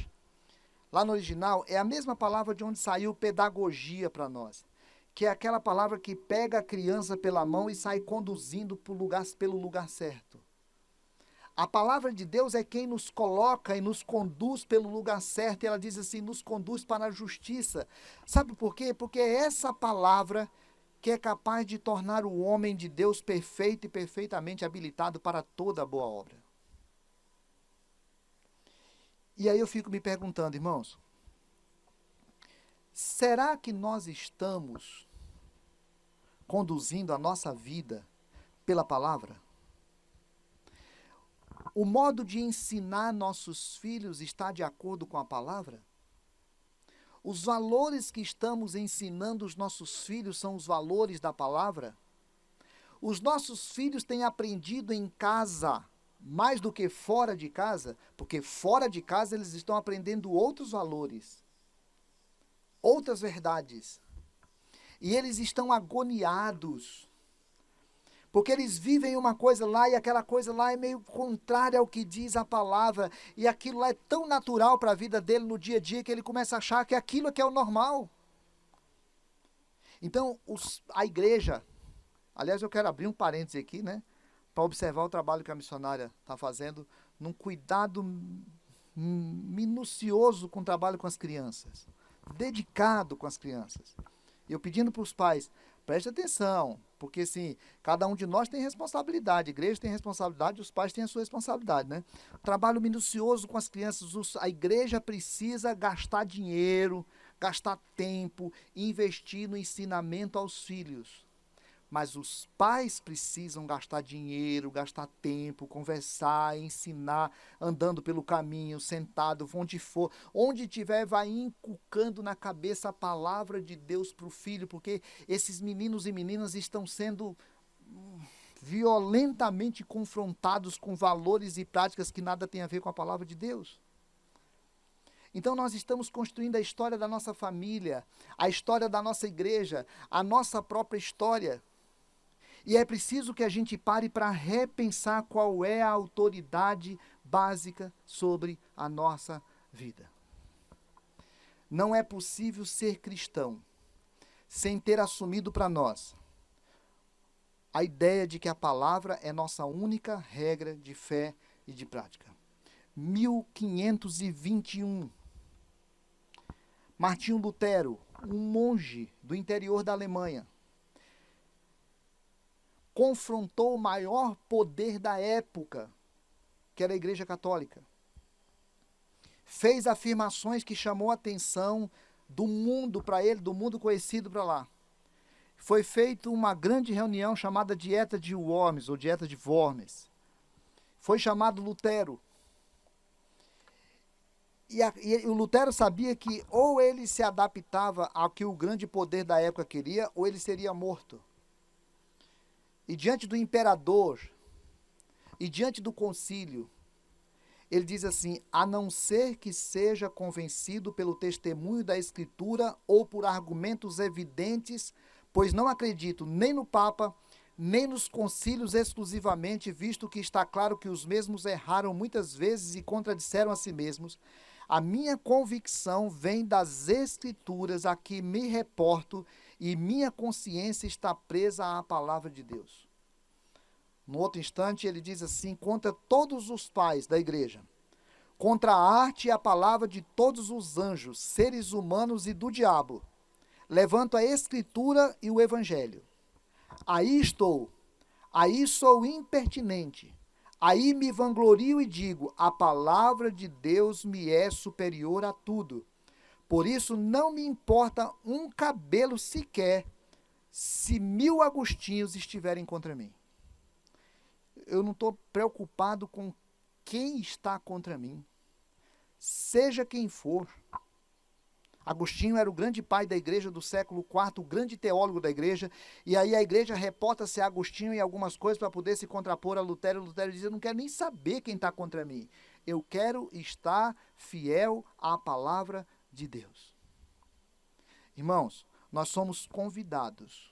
lá no original, é a mesma palavra de onde saiu pedagogia para nós, que é aquela palavra que pega a criança pela mão e sai conduzindo pelo lugar certo. A palavra de Deus é quem nos coloca e nos conduz pelo lugar certo, e ela diz assim: nos conduz para a justiça. Sabe por quê? Porque é essa palavra que é capaz de tornar o homem de Deus perfeito e perfeitamente habilitado para toda boa obra. E aí eu fico me perguntando, irmãos, será que nós estamos conduzindo a nossa vida pela palavra? O modo de ensinar nossos filhos está de acordo com a palavra? Os valores que estamos ensinando os nossos filhos são os valores da palavra? Os nossos filhos têm aprendido em casa mais do que fora de casa? Porque fora de casa eles estão aprendendo outros valores, outras verdades. E eles estão agoniados, porque eles vivem uma coisa lá e aquela coisa lá é meio contrária ao que diz a palavra. E aquilo lá é tão natural para a vida dele no dia a dia que ele começa a achar que aquilo é que é o normal. Então, a igreja, aliás, eu quero abrir um parêntese aqui, né? Para observar o trabalho que a missionária está fazendo, num cuidado minucioso com o trabalho com as crianças, dedicado com as crianças. E eu pedindo para os pais: preste atenção, porque assim, cada um de nós tem responsabilidade, a igreja tem responsabilidade, os pais têm a sua responsabilidade, né? Trabalho minucioso com as crianças, a igreja precisa gastar dinheiro, gastar tempo, investir no ensinamento aos filhos. Mas os pais precisam gastar dinheiro, gastar tempo, conversar, ensinar, andando pelo caminho, sentado, onde for. Onde tiver, vai inculcando na cabeça a palavra de Deus para o filho, porque esses meninos e meninas estão sendo violentamente confrontados com valores e práticas que nada tem a ver com a palavra de Deus. Então nós estamos construindo a história da nossa família, a história da nossa igreja, a nossa própria história. E é preciso que a gente pare para repensar qual é a autoridade básica sobre a nossa vida. Não é possível ser cristão sem ter assumido para nós a ideia de que a palavra é nossa única regra de fé e de prática. 1521. Martinho Lutero, um monge do interior da Alemanha, confrontou o maior poder da época, que era a Igreja Católica. Fez afirmações que chamou a atenção do mundo para ele, do mundo conhecido para lá. Foi feita uma grande reunião chamada Dieta de Worms, ou Dieta de Worms. Foi chamado Lutero. E o Lutero sabia que ou ele se adaptava ao que o grande poder da época queria, ou ele seria morto. E diante do imperador, e diante do concílio, ele diz assim: a não ser que seja convencido pelo testemunho da Escritura ou por argumentos evidentes, pois não acredito nem no Papa, nem nos concílios exclusivamente, visto que está claro que os mesmos erraram muitas vezes e contradisseram a si mesmos. A minha convicção vem das Escrituras a que me reporto e minha consciência está presa à palavra de Deus. No outro instante, ele diz assim: contra todos os pais da igreja, contra a arte e a palavra de todos os anjos, seres humanos e do diabo, levanto a Escritura e o Evangelho. Aí estou, aí sou impertinente, aí me vanglorio e digo: a palavra de Deus me é superior a tudo. Por isso não me importa um cabelo sequer se 1000 Agostinhos estiverem contra mim. Eu não estou preocupado com quem está contra mim, seja quem for. Agostinho era o grande pai da igreja do século IV, o grande teólogo da igreja, e aí a igreja reporta-se a Agostinho em algumas coisas para poder se contrapor a Lutero. Lutero diz: eu não quero nem saber quem está contra mim, eu quero estar fiel à palavra de Deus. Irmãos, nós somos convidados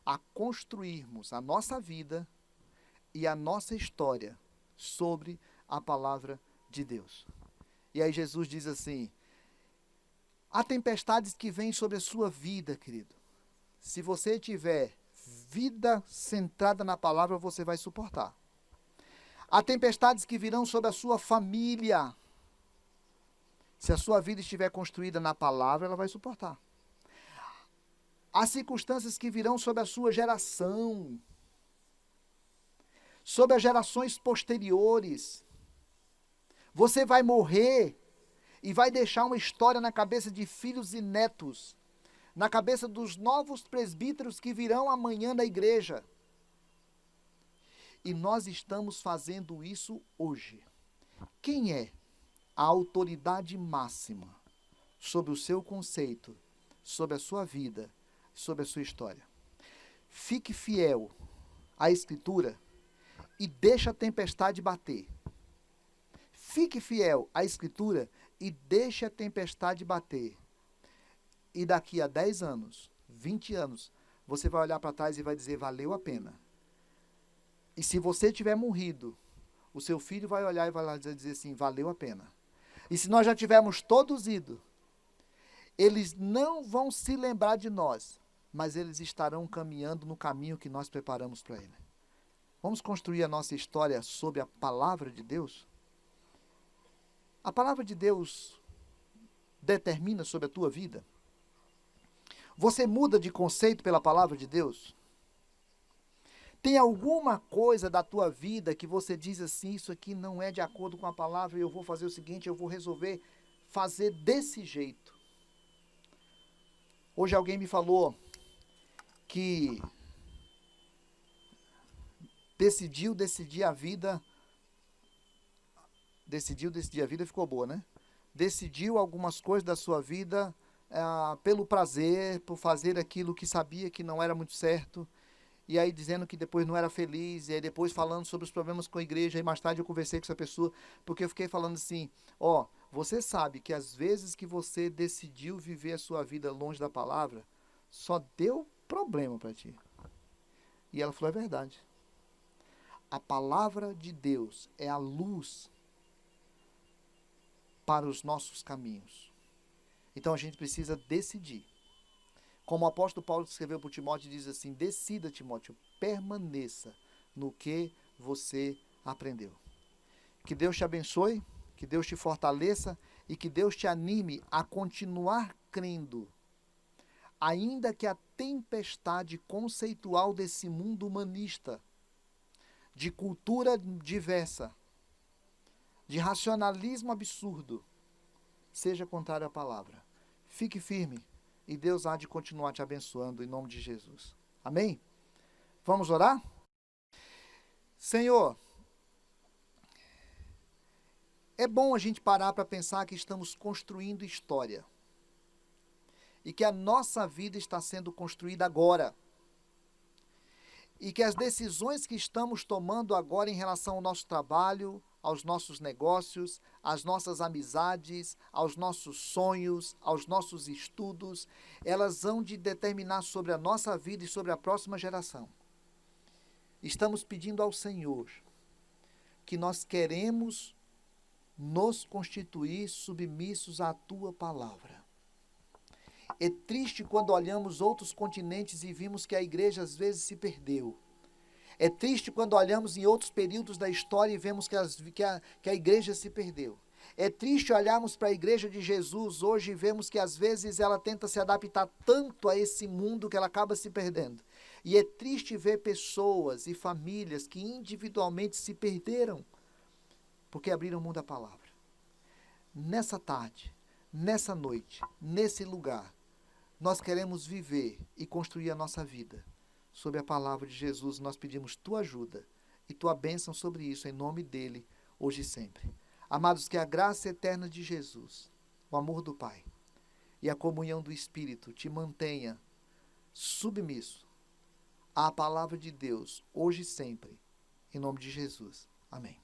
a construirmos a nossa vida e a nossa história sobre a palavra de Deus. E aí Jesus diz assim: há tempestades que vêm sobre a sua vida, querido. Se você tiver vida centrada na palavra, você vai suportar. Há tempestades que virão sobre a sua família. Se a sua vida estiver construída na palavra, ela vai suportar. Há circunstâncias que virão sobre a sua geração, sobre as gerações posteriores. Você vai morrer e vai deixar uma história na cabeça de filhos e netos, na cabeça dos novos presbíteros que virão amanhã na igreja. E nós estamos fazendo isso hoje. Quem é a autoridade máxima sobre o seu conceito, sobre a sua vida, sobre a sua história? Fique fiel à Escritura e deixa a tempestade bater. Fique fiel à Escritura e deixe a tempestade bater. E daqui a 10 anos, 20 anos, você vai olhar para trás e vai dizer: valeu a pena. E se você tiver morrido, o seu filho vai olhar e vai lá dizer assim: valeu a pena. E se nós já tivermos todos ido, eles não vão se lembrar de nós, mas eles estarão caminhando no caminho que nós preparamos para ele. Vamos construir a nossa história sobre a palavra de Deus? A palavra de Deus determina sobre a tua vida? Você muda de conceito pela palavra de Deus? Tem alguma coisa da tua vida que você diz assim: isso aqui não é de acordo com a palavra, e eu vou fazer o seguinte, eu vou resolver fazer desse jeito? Hoje alguém me falou que decidiu decidir a vida, ficou boa, né? Decidiu algumas coisas da sua vida pelo prazer, por fazer aquilo que sabia que não era muito certo, e aí dizendo que depois não era feliz, e aí depois falando sobre os problemas com a igreja, e mais tarde eu conversei com essa pessoa, porque eu fiquei falando assim, você sabe que às vezes que você decidiu viver a sua vida longe da palavra, só deu problema para ti. E ela falou, é verdade. A palavra de Deus é a luz para os nossos caminhos. Então a gente precisa decidir. Como o apóstolo Paulo escreveu para Timóteo, diz assim, decida, Timóteo, permaneça no que você aprendeu. Que Deus te abençoe, que Deus te fortaleça e que Deus te anime a continuar crendo, ainda que a tempestade conceitual desse mundo humanista, de cultura diversa, de racionalismo absurdo, seja contrário à palavra. Fique firme e Deus há de continuar te abençoando em nome de Jesus. Amém? Vamos orar? Senhor, é bom a gente parar para pensar que estamos construindo história e que a nossa vida está sendo construída agora. E que as decisões que estamos tomando agora em relação ao nosso trabalho, aos nossos negócios, às nossas amizades, aos nossos sonhos, aos nossos estudos, elas vão de determinar sobre a nossa vida e sobre a próxima geração. Estamos pedindo ao Senhor que nós queremos nos constituir submissos à Tua palavra. É triste quando olhamos outros continentes e vimos que a igreja às vezes se perdeu. É triste quando olhamos em outros períodos da história e vemos que a igreja se perdeu. É triste olharmos para a igreja de Jesus hoje e vemos que às vezes ela tenta se adaptar tanto a esse mundo que ela acaba se perdendo. E é triste ver pessoas e famílias que individualmente se perderam porque abriram mão da palavra. Nessa tarde, nessa noite, nesse lugar, nós queremos viver e construir a nossa vida sob a palavra de Jesus. Nós pedimos tua ajuda e tua bênção sobre isso, em nome dele, hoje e sempre. Amados, que a graça eterna de Jesus, o amor do Pai e a comunhão do Espírito te mantenha submisso à palavra de Deus, hoje e sempre, em nome de Jesus. Amém.